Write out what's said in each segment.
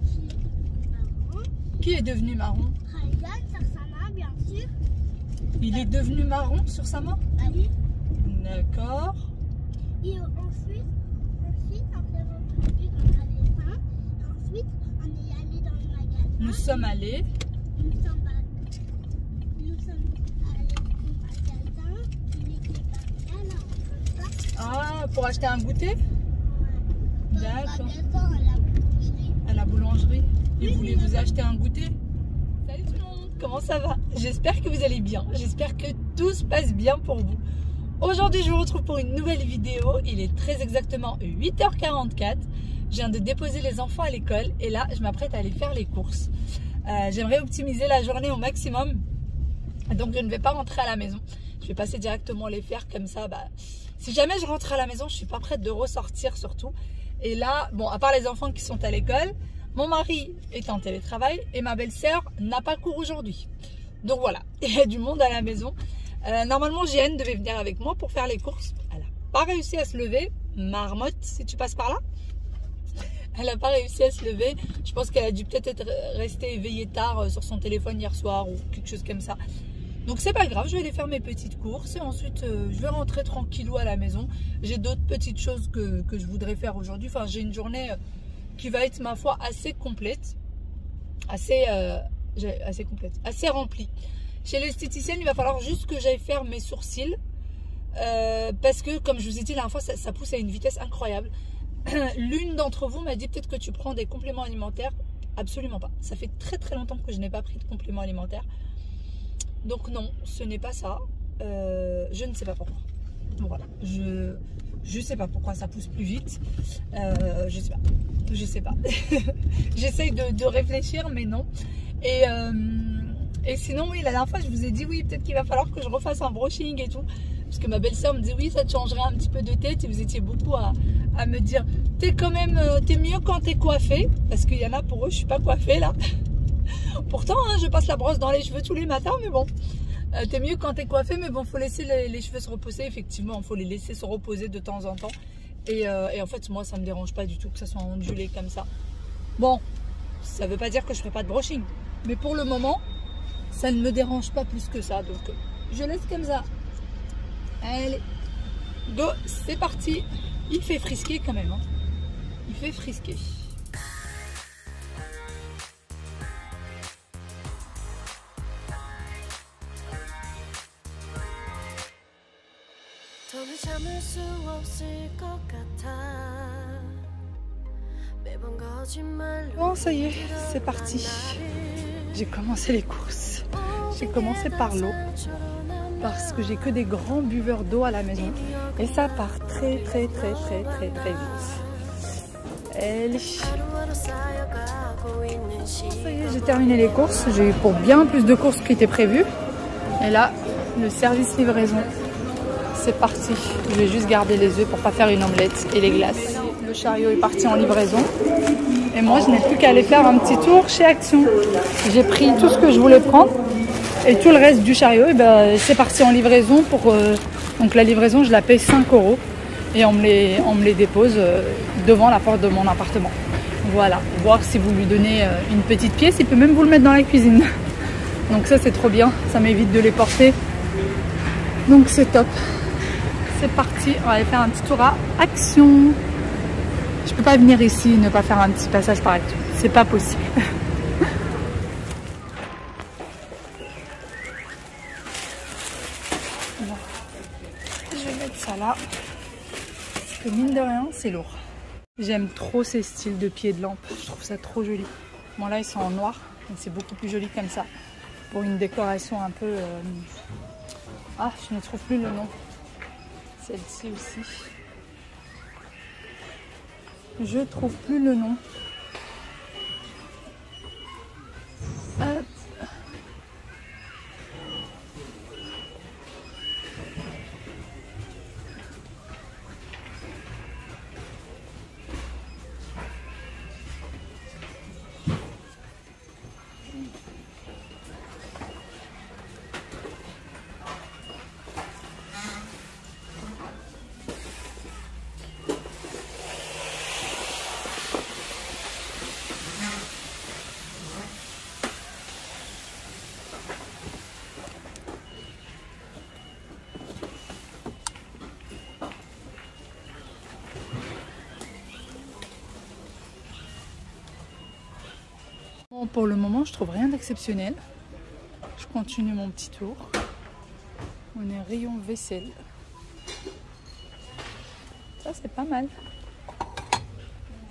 qui est marron. Qui est devenu marron? Ryan sur sa main, bien sûr. Il est devenu marron sur sa main? Oui. D'accord. Et ensuite, on s'est rendu dans le magasin. Ensuite, on est allé dans le magasin. Nous sommes allés. Nous sommes allés au magasin. Il était pas bien, là, on peut pas. Ah, pour acheter un goûter? Dans D'accord. le magasin, à la boulangerie. À la boulangerie. Et Oui, vous voulez vous acheter un goûter? Salut tout le monde, comment ça va? J'espère que vous allez bien. J'espère que tout se passe bien pour vous. Aujourd'hui, je vous retrouve pour une nouvelle vidéo. Il est très exactement 8h44. Je viens de déposer les enfants à l'école et là, je m'apprête à aller faire les courses. J'aimerais optimiser la journée au maximum. Donc, je ne vais pas rentrer à la maison. Je vais passer directement les faire comme ça. Si jamais je rentre à la maison, je ne suis pas prête de ressortir surtout. Et là, bon, à part les enfants qui sont à l'école, mon mari est en télétravail et ma belle-sœur n'a pas cours aujourd'hui. Donc voilà, il y a du monde à la maison. Normalement, Jeanne devait venir avec moi pour faire les courses. Elle n'a pas réussi à se lever. Marmotte, si tu passes par là. Elle n'a pas réussi à se lever. Je pense qu'elle a dû peut-être être restée éveillée tard sur son téléphone hier soir ou quelque chose comme ça. Donc c'est pas grave, je vais aller faire mes petites courses et ensuite je vais rentrer tranquillou à la maison. J'ai d'autres petites choses que je voudrais faire aujourd'hui. Enfin, j'ai une journée qui va être, ma foi, assez complète. Assez complète, assez remplie. Chez l'esthéticienne, il va falloir juste que j'aille faire mes sourcils. Parce que, comme je vous ai dit la dernière fois, ça pousse à une vitesse incroyable. L'une d'entre vous m'a dit peut-être que tu prends des compléments alimentaires. Absolument pas. Ça fait très très longtemps que je n'ai pas pris de compléments alimentaires. Donc non, ce n'est pas ça. Je ne sais pas pourquoi. Donc voilà, je sais pas pourquoi ça pousse plus vite. Je sais pas. Je sais pas. J'essaye de réfléchir, mais non. Et sinon, oui, la dernière fois, je vous ai dit, oui, peut-être qu'il va falloir que je refasse un brushing et tout. Parce que ma belle-sœur me dit, oui, ça te changerait un petit peu de tête. Et vous étiez beaucoup à me dire, t'es mieux quand t'es coiffée. Parce qu'il y en a pour eux, je suis pas coiffée là. Pourtant, hein, je passe la brosse dans les cheveux tous les matins, mais bon. T'es mieux quand t'es coiffée, mais bon, faut laisser les cheveux se reposer. Effectivement, il faut les laisser se reposer de temps en temps. Et en fait, moi, ça me dérange pas du tout que ça soit ondulé comme ça. Bon, ça veut pas dire que je ferai pas de brushing. Mais pour le moment, ça ne me dérange pas plus que ça. Donc, je laisse comme ça. Allez, go, c'est parti. Il fait frisquer quand même. Hein. Il fait frisquer. Bon, ça y est, c'est parti. J'ai commencé les courses. J'ai commencé par l'eau parce que j'ai que des grands buveurs d'eau à la maison et ça part très vite. Allez. Ça y est, j'ai terminé les courses. J'ai eu pour bien plus de courses qui étaient prévues. Et là, le service livraison. C'est parti. Je vais juste garder les œufs pour pas faire une omelette et les glaces. Le chariot est parti en livraison. Et moi, je n'ai plus qu'à aller faire un petit tour chez Action. J'ai pris tout ce que je voulais prendre. Et tout le reste du chariot, c'est parti en livraison. Donc la livraison, je la paye 5 €. Et on me les dépose devant la porte de mon appartement. Voilà. Voir si vous lui donnez une petite pièce. Il peut même vous le mettre dans la cuisine. Donc ça, c'est trop bien. Ça m'évite de les porter. Donc c'est top. C'est parti, on va aller faire un petit tour à Action. Je peux pas venir ici et ne pas faire un petit passage par Action. C'est pas possible. Bon. Je vais mettre ça là. Parce que mine de rien, c'est lourd. J'aime trop ces styles de pieds de lampe. Je trouve ça trop joli. Bon là, ils sont en noir. Mais c'est beaucoup plus joli comme ça. Pour une décoration un peu... Ah, je ne trouve plus le nom. Celle-ci aussi. Je trouve plus le nom. Hop. Bon, pour le moment, je trouve rien d'exceptionnel. Je continue mon petit tour. On est rayon vaisselle. Ça, c'est pas mal.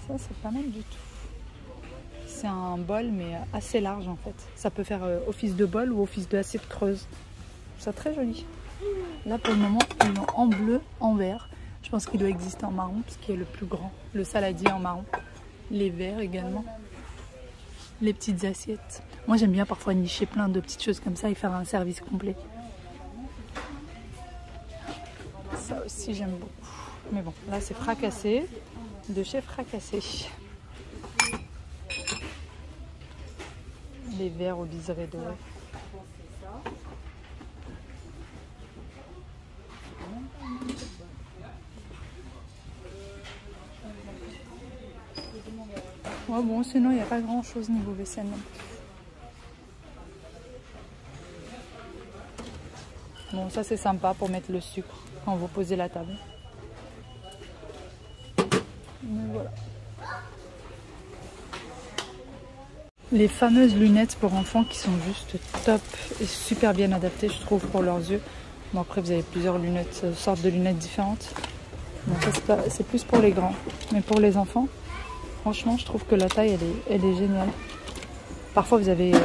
Ça, c'est pas mal du tout. C'est un bol, mais assez large en fait. Ça peut faire office de bol ou office d'assiette creuse. C'est très joli. Là, pour le moment, ils l'ont en bleu, en vert. Je pense qu'il doit exister en marron, parce qu'il est le plus grand. Le saladier en marron. Les verts également. Les petites assiettes. Moi, j'aime bien parfois nicher plein de petites choses comme ça et faire un service complet. Ça aussi, j'aime beaucoup. Mais bon, là, c'est Fracassé. De chez Fracassé. Les verres au liseré doré. Ouais, bon, sinon, il n'y a pas grand chose niveau vaisselle. Bon, ça c'est sympa pour mettre le sucre quand vous posez la table. Mais voilà. Les fameuses lunettes pour enfants qui sont juste top et super bien adaptées, je trouve, pour leurs yeux. Bon, après, vous avez plusieurs lunettes, sortes de lunettes différentes. Bon, ça, c'est plus pour les grands. Mais pour les enfants, franchement, je trouve que la taille, elle est géniale. Parfois, vous avez... je ne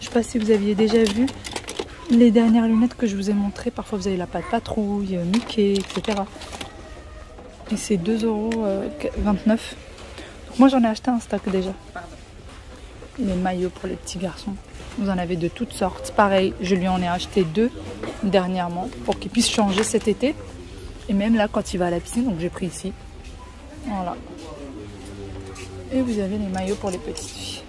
sais pas si vous aviez déjà vu les dernières lunettes que je vous ai montrées. Parfois, vous avez la patte patrouille, Mickey, etc. Et c'est 2,29 €. Donc, moi, j'en ai acheté un stock déjà. Les maillots pour les petits garçons. Vous en avez de toutes sortes. Pareil, je lui en ai acheté 2 dernièrement pour qu'il puisse changer cet été. Et même là, quand il va à la piscine, donc j'ai pris ici. Voilà. Et vous avez les maillots pour les petites filles.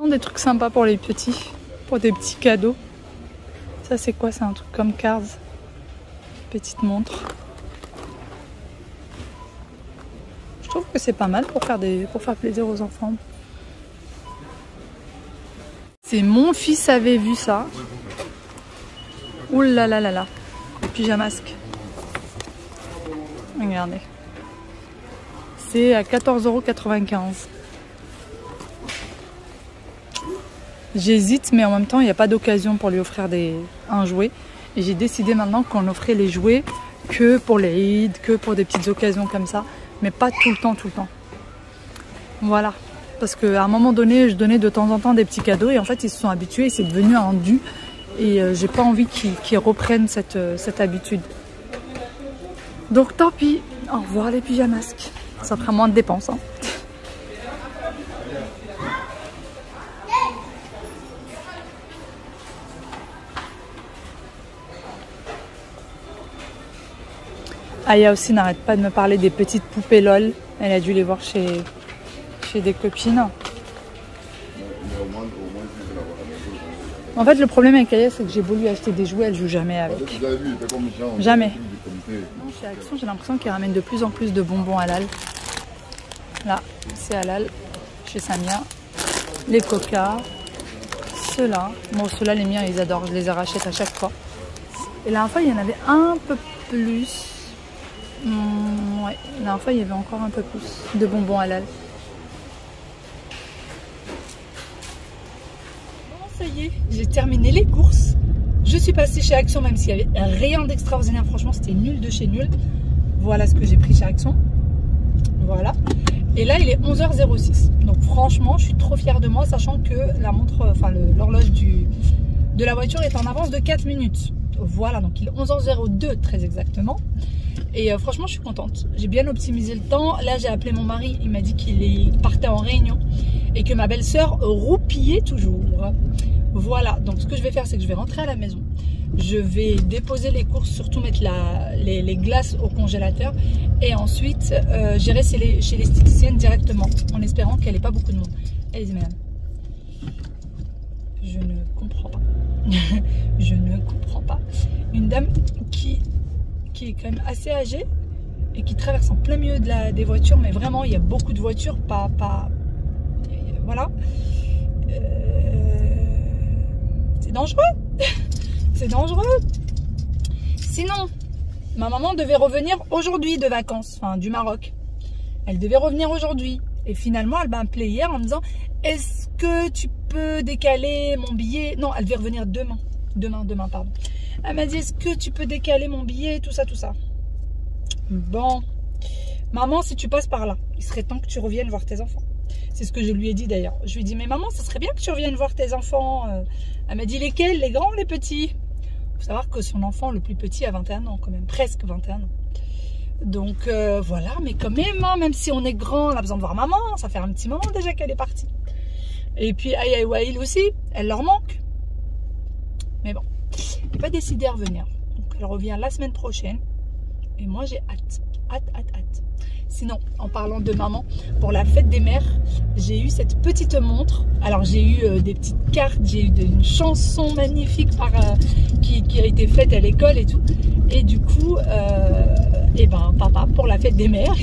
Des trucs sympas pour les petits, pour des petits cadeaux. Ça c'est quoi? C'est un truc comme Cars. Petite montre. Je trouve que c'est pas mal pour faire plaisir aux enfants. C'est mon fils avait vu ça. Ouh là là là là. Le pyjamasque. Regardez. C'est à 14,95 €. J'hésite, mais en même temps, il n'y a pas d'occasion pour lui offrir un jouet. Et j'ai décidé maintenant qu'on offrait les jouets que pour les Eid, que pour des petites occasions comme ça. Mais pas tout le temps, tout le temps. Voilà. Parce qu'à un moment donné, je donnais de temps en temps des petits cadeaux. Et en fait, ils se sont habitués et c'est devenu un dû. Et j'ai pas envie qu'ils reprennent cette habitude. Donc tant pis. Au revoir les pyjamasques. Ça fera moins de dépenses. Hein. Aya aussi n'arrête pas de me parler des petites poupées LOL. Elle a dû les voir chez des copines. En fait, le problème avec Aya, c'est que j'ai beau lui acheter des jouets, elle joue jamais avec. Jamais. Chez Action, j'ai l'impression qu'ils ramènent de plus en plus de bonbons halal. Là, c'est halal. Chez Samia. Les Coca. Ceux-là. Bon, ceux-là, les miens, ils adorent. Je les rachète à chaque fois. Et la dernière fois, il y en avait un peu plus. Ouais, la dernière fois il y avait encore un peu plus de bonbons halal. Bon, ça y est, j'ai terminé les courses. Je suis passée chez Action, même s'il n'y avait rien d'extraordinaire. Franchement, c'était nul de chez nul. Voilà ce que j'ai pris chez Action. Voilà. Et là, il est 11h06. Donc franchement, je suis trop fière de moi, sachant que la montre, enfin l'horloge de la voiture est en avance de 4 minutes. Voilà, donc il est 11h02 très exactement. Et franchement, je suis contente. J'ai bien optimisé le temps. Là, j'ai appelé mon mari. Il m'a dit qu'il partait en réunion et que ma belle-sœur roupillait toujours. Voilà. Donc, ce que je vais faire, c'est que je vais rentrer à la maison. Je vais déposer les courses, surtout mettre les glaces au congélateur. Et ensuite, j'irai chez l'esthéticienne directement, en espérant qu'elle n'ait pas beaucoup de monde. Allez-y, madame. Je ne comprends pas. Je ne comprends pas. Une dame qui est quand même assez âgée et qui traverse en plein milieu des voitures, mais vraiment il y a beaucoup de voitures, voilà. C'est dangereux. C'est dangereux. Sinon, ma maman devait revenir aujourd'hui de vacances, enfin du Maroc. Elle devait revenir aujourd'hui. Et finalement, elle m'a appelé hier en me disant, est-ce que tu peux décaler mon billet? Non, elle devait revenir demain. Demain, pardon. Elle m'a dit, est-ce que tu peux décaler mon billet? Tout ça. Bon. Maman, si tu passes par là, il serait temps que tu reviennes voir tes enfants. C'est ce que je lui ai dit d'ailleurs. Je lui ai dit, mais maman, ça serait bien que tu reviennes voir tes enfants. Elle m'a dit, lesquels? Les grands ou les petits? Il faut savoir que son enfant, le plus petit, a 21 ans quand même. Presque 21 ans. Donc voilà, mais quand même, hein, même si on est grand, on a besoin de voir maman. Ça fait un petit moment déjà qu'elle est partie. Et puis Aya et Wail aussi, elle leur manque. Mais bon, elle n'est pas décidée à revenir. Donc elle revient la semaine prochaine. Et moi j'ai hâte. Sinon, en parlant de maman, pour la fête des mères, j'ai eu cette petite montre. Alors j'ai eu des petites cartes, j'ai eu une chanson magnifique qui a été faite à l'école et tout. Et du coup, et ben papa, pour la fête des mères,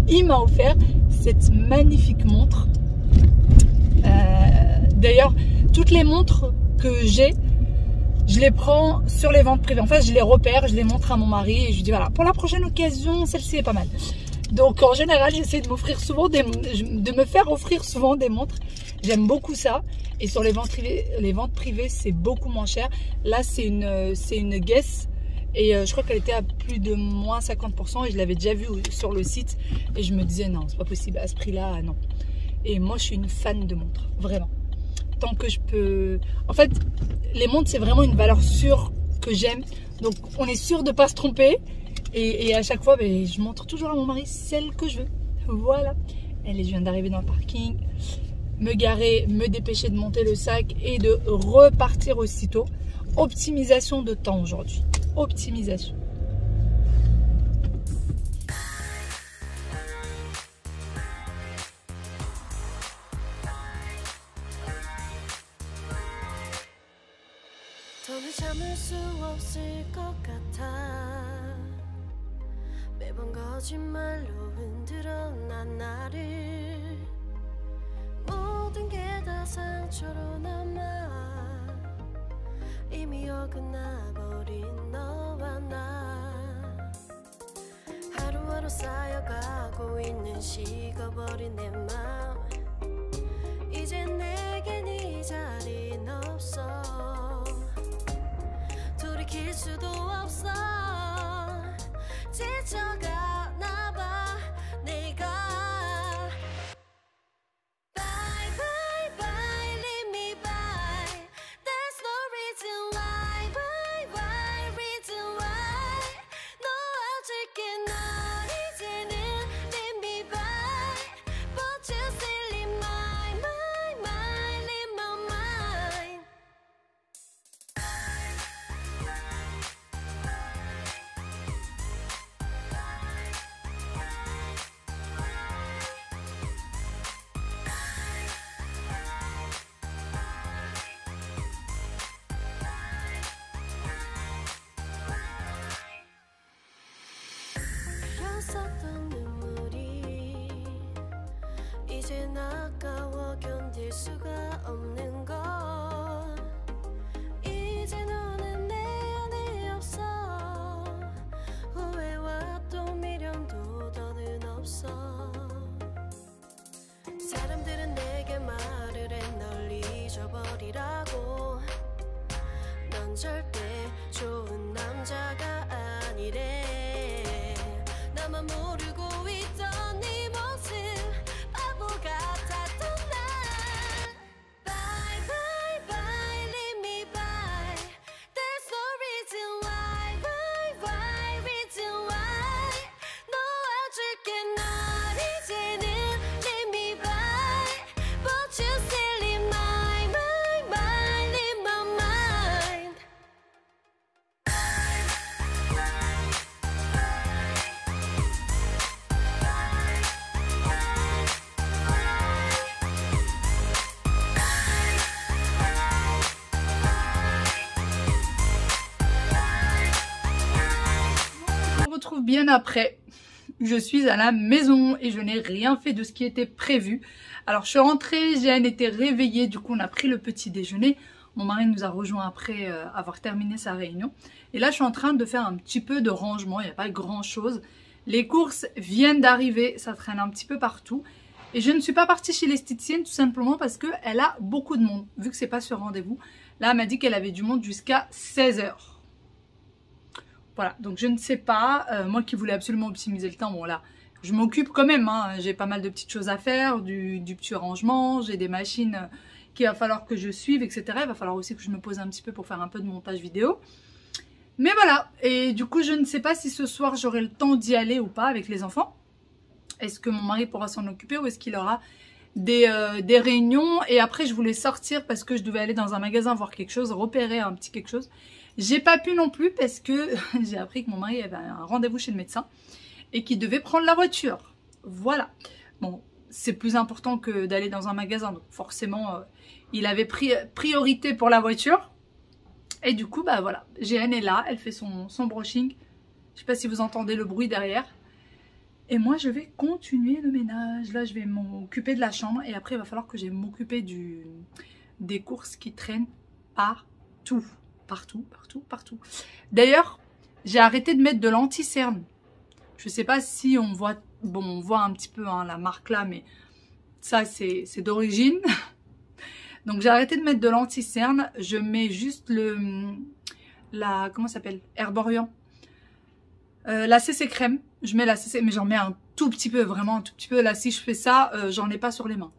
il m'a offert cette magnifique montre. D'ailleurs, toutes les montres que j'ai, je les prends sur les ventes privées. En fait, je les repère, je les montre à mon mari et je lui dis voilà, pour la prochaine occasion, celle-ci est pas mal. Donc en général, j'essaie de m'offrir souvent de me faire offrir souvent des montres. J'aime beaucoup ça. Et sur les ventes privées, c'est beaucoup moins cher. Là, c'est une Guess. Et je crois qu'elle était à plus de moins 50%. Et je l'avais déjà vue sur le site. Et je me disais non, c'est pas possible. À ce prix-là, non. Et moi, je suis une fan de montres. Vraiment. Tant que je peux... En fait, les montres, c'est vraiment une valeur sûre que j'aime. Donc, on est sûr de ne pas se tromper. Et à chaque fois, ben, je montre toujours à mon mari celle que je veux. Voilà. Elle, je viens d'arriver dans le parking. Me garer, me dépêcher de monter le sac et de repartir aussitôt. Optimisation de temps aujourd'hui. Optimisation. 더는 참을 수 없을 것 같아 매번 거짓말로 흔들어 난 나를 모든 게 다 상처로 남아 이미 어긋나버린 너와 나 하루하루 쌓여가고 있는 식어버린 내 맘 이제 내겐 이 자리는 없어 돌이킬 수도 없어 지쳐가나 봐 내가 Bye bye bye leave me by There's no reason why Bye bye reason why 너와 줄게 널 이제는 leave me by But you still leave my leave my mind 흘렀었던 눈물이 이젠 아까워 견딜 수가 없는 것 이제 너는 내 안에 없어 후회와 또 미련도 더는 없어 사람들은 내게 말을 해 널 잊어버리라고 넌 절대 좋은 남자가 아니래 나만 모르고 있던 네 모습 바보 같았던 난 Bye bye bye leave me by There's no reason why Bye bye reason why 너와 줄게 널 이제는 leave me by But you still leave my leave my mind On se retrouve bien après. je suis à la maison et je n'ai rien fait de ce qui était prévu. Alors je suis rentrée, Jeanne était réveillée, du coup on a pris le petit déjeuner. Mon mari nous a rejoint après avoir terminé sa réunion. Et là je suis en train de faire un petit peu de rangement, il n'y a pas grand chose. Les courses viennent d'arriver, ça traîne un petit peu partout. Et je ne suis pas partie chez l'esthéticienne tout simplement parce qu'elle a beaucoup de monde, vu que c'est pas sur rendez-vous. Là elle m'a dit qu'elle avait du monde jusqu'à 16 h. Voilà, donc je ne sais pas, moi qui voulais absolument optimiser le temps, bon là, je m'occupe quand même, hein, j'ai pas mal de petites choses à faire, du petit rangement, j'ai des machines qu'il va falloir que je suive, etc. Il va falloir aussi que je me pose un petit peu pour faire un peu de montage vidéo. Mais voilà, et du coup je ne sais pas si ce soir j'aurai le temps d'y aller ou pas avec les enfants. Est-ce que mon mari pourra s'en occuper ou est-ce qu'il aura des réunions? Et après je voulais sortir parce que je devais aller dans un magasin voir quelque chose, repérer un petit quelque chose. J'ai pas pu non plus parce que j'ai appris que mon mari avait un rendez-vous chez le médecin et qu'il devait prendre la voiture. Voilà. Bon, c'est plus important que d'aller dans un magasin. Donc forcément, il avait pris priorité pour la voiture. Et du coup, bah voilà, Jeanne est là, elle fait son brushing. Je sais pas si vous entendez le bruit derrière. Et moi, je vais continuer le ménage. Là, je vais m'occuper de la chambre. Et après, il va falloir que je m'occupe des courses qui traînent partout. Partout. D'ailleurs, j'ai arrêté de mettre de l'anti-cerne. Je sais pas si on voit, bon, on voit un petit peu hein, la marque là, mais ça c'est d'origine. Donc j'ai arrêté de mettre de l'anti-cerne. Je mets juste comment ça s'appelle, Herborian. La CC crème. Je mets la CC, mais j'en mets un tout petit peu, vraiment un tout petit peu. Là, si je fais ça, j'en ai pas sur les mains.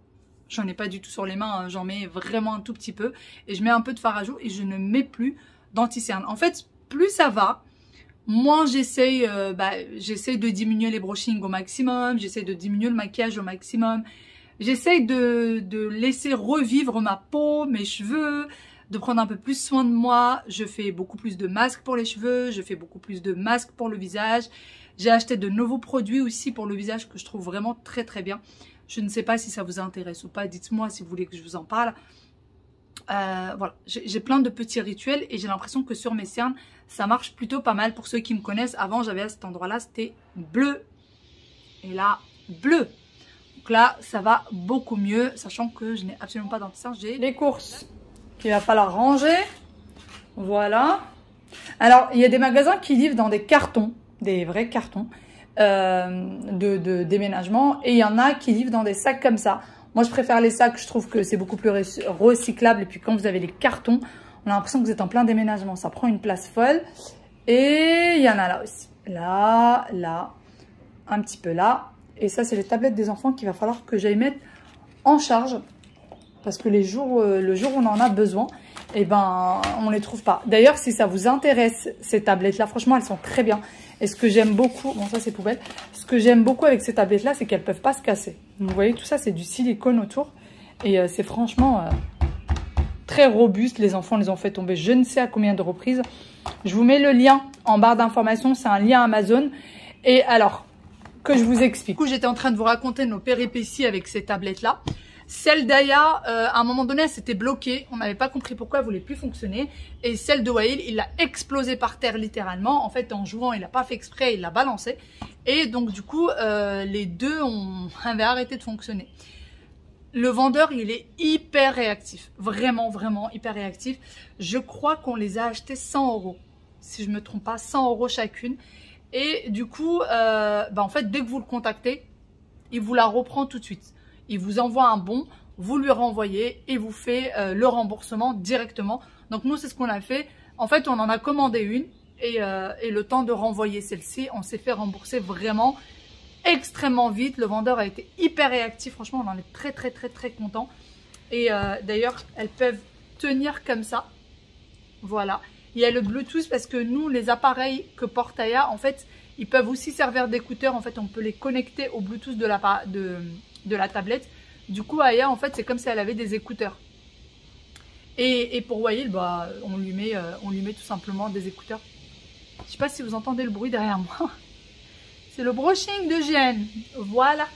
J'en ai pas du tout sur les mains, hein. J'en mets vraiment un tout petit peu. Et je mets un peu de fard à joues et je ne mets plus d'anti-cerne. En fait, plus ça va, moins j'essaye de diminuer les brushings au maximum. J'essaye de diminuer le maquillage au maximum. J'essaye de laisser revivre ma peau, mes cheveux, de prendre un peu plus soin de moi. Je fais beaucoup plus de masques pour les cheveux. Je fais beaucoup plus de masques pour le visage. J'ai acheté de nouveaux produits aussi pour le visage que je trouve vraiment très très bien. Je ne sais pas si ça vous intéresse ou pas. Dites-moi si vous voulez que je vous en parle. Voilà, j'ai plein de petits rituels et j'ai l'impression que sur mes cernes, ça marche plutôt pas mal. Pour ceux qui me connaissent, avant j'avais à cet endroit-là, c'était bleu. Et là, bleu. Donc là, ça va beaucoup mieux, sachant que je n'ai absolument pas d'anti-cerne. J'ai les courses qu'il va falloir ranger. Voilà. Alors, il y a des magasins qui livrent dans des cartons, des vrais cartons. De déménagement et il y en a qui livrent dans des sacs comme ça. Moi je préfère les sacs, je trouve que c'est beaucoup plus recyclable et puis quand vous avez les cartons on a l'impression que vous êtes en plein déménagement, ça prend une place folle. Et il y en a là aussi, là, un petit peu là, et ça c'est les tablettes des enfants qu'il va falloir que j'aille mettre en charge parce que le jour où on en a besoin, et ben on les trouve pas. D'ailleurs si ça vous intéresse ces tablettes là, franchement elles sont très bien. Et ce que j'aime beaucoup, bon ça c'est poubelle, ce que j'aime beaucoup avec ces tablettes là, c'est qu'elles peuvent pas se casser. Donc, vous voyez tout ça c'est du silicone autour et c'est franchement très robuste. Les enfants les ont fait tomber je ne sais à combien de reprises. Je vous mets le lien en barre d'informations, c'est un lien Amazon. Et alors, que je vous explique. Du coup j'étais en train de vous raconter nos péripéties avec ces tablettes là. Celle d'Aya, à un moment donné, elle s'était bloquée. On n'avait pas compris pourquoi elle voulait plus fonctionner. Et celle de Wael, il l'a explosée par terre littéralement. En fait, en jouant, il n'a pas fait exprès, il l'a balancée. Et donc, du coup, les deux avaient arrêté de fonctionner. Le vendeur, il est hyper réactif. Vraiment, vraiment hyper réactif. Je crois qu'on les a achetés 100 €. Si je ne me trompe pas, 100 € chacune. Et du coup, en fait, dès que vous le contactez, il vous la reprend tout de suite. Il vous envoie un bon, vous lui renvoyez et vous fait le remboursement directement. Donc nous, c'est ce qu'on a fait. En fait, on en a commandé une et le temps de renvoyer celle-ci, on s'est fait rembourser vraiment extrêmement vite. Le vendeur a été hyper réactif. Franchement, on en est très, très, très, très content. Et d'ailleurs, elles peuvent tenir comme ça. Voilà. Il y a le Bluetooth parce que nous, les appareils que porte Aya, en fait, ils peuvent aussi servir d'écouteurs. En fait, on peut les connecter au Bluetooth de la tablette. Du coup, Aya, en fait, c'est comme si elle avait des écouteurs. Et pour Wael, on lui met tout simplement des écouteurs. Je ne sais pas si vous entendez le bruit derrière moi. C'est le brushing de Jeanne. Voilà.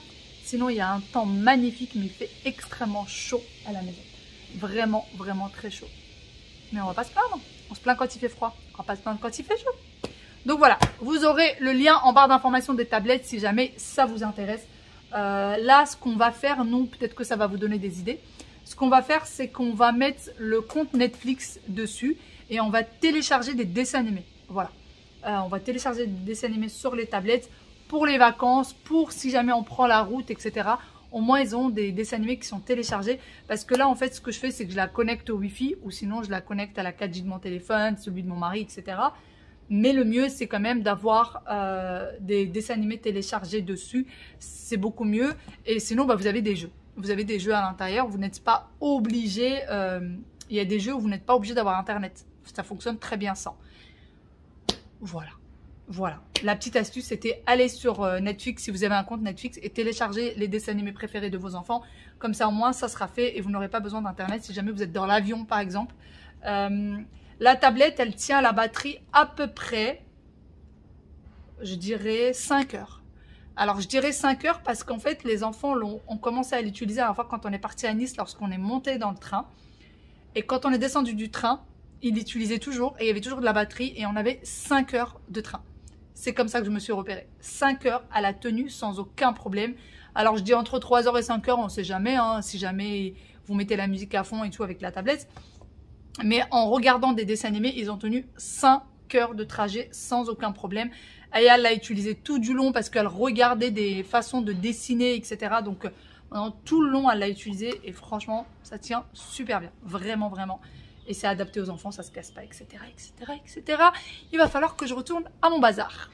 Sinon, il y a un temps magnifique, mais il fait extrêmement chaud à la maison. Vraiment, vraiment très chaud. Mais on va pas se plaindre. On se plaint quand il fait froid. On va pas se plaindre quand il fait chaud. Donc voilà, vous aurez le lien en barre d'information des tablettes si jamais ça vous intéresse. Là, ce qu'on va faire, nous, peut-être que ça va vous donner des idées. Ce qu'on va faire, c'est qu'on va mettre le compte Netflix dessus et on va télécharger des dessins animés. Voilà, on va télécharger des dessins animés sur les tablettes pour les vacances, pour si jamais on prend la route, etc. Au moins, ils ont des dessins animés qui sont téléchargés. Parce que là, en fait, ce que je fais, c'est que je la connecte au Wi-Fi ou sinon, je la connecte à la 4G de mon téléphone, celui de mon mari, etc. Mais le mieux, c'est quand même d'avoir des dessins animés téléchargés dessus. C'est beaucoup mieux. Et sinon, bah, vous avez des jeux. Vous avez des jeux à l'intérieur. Vous n'êtes pas obligé. Il y a des jeux où vous n'êtes pas obligé d'avoir Internet. Ça fonctionne très bien sans. Voilà. Voilà. La petite astuce, c'était aller sur Netflix si vous avez un compte Netflix et télécharger les dessins animés préférés de vos enfants. Comme ça, au moins, ça sera fait et vous n'aurez pas besoin d'Internet si jamais vous êtes dans l'avion, par exemple. La tablette, elle tient la batterie à peu près, je dirais, 5 heures. Alors, je dirais 5 heures parce qu'en fait, les enfants ont commencé à l'utiliser à la fois quand on est parti à Nice, lorsqu'on est monté dans le train. Et quand on est descendu du train, il l'utilisait toujours et il y avait toujours de la batterie et on avait 5 heures de train. C'est comme ça que je me suis repérée. 5 heures à la tenue sans aucun problème. Alors, je dis entre 3 heures et 5 heures, on ne sait jamais. Hein, si jamais vous mettez la musique à fond et tout avec la tablette. Mais en regardant des dessins animés, ils ont tenu 5 heures de trajet sans aucun problème. Aya l'a utilisé tout du long parce qu'elle regardait des façons de dessiner, etc. Donc, pendant tout le long, elle l'a utilisé. Et franchement, ça tient super bien. Vraiment, vraiment. Et c'est adapté aux enfants, ça se casse pas, etc., etc., etc. Il va falloir que je retourne à mon bazar.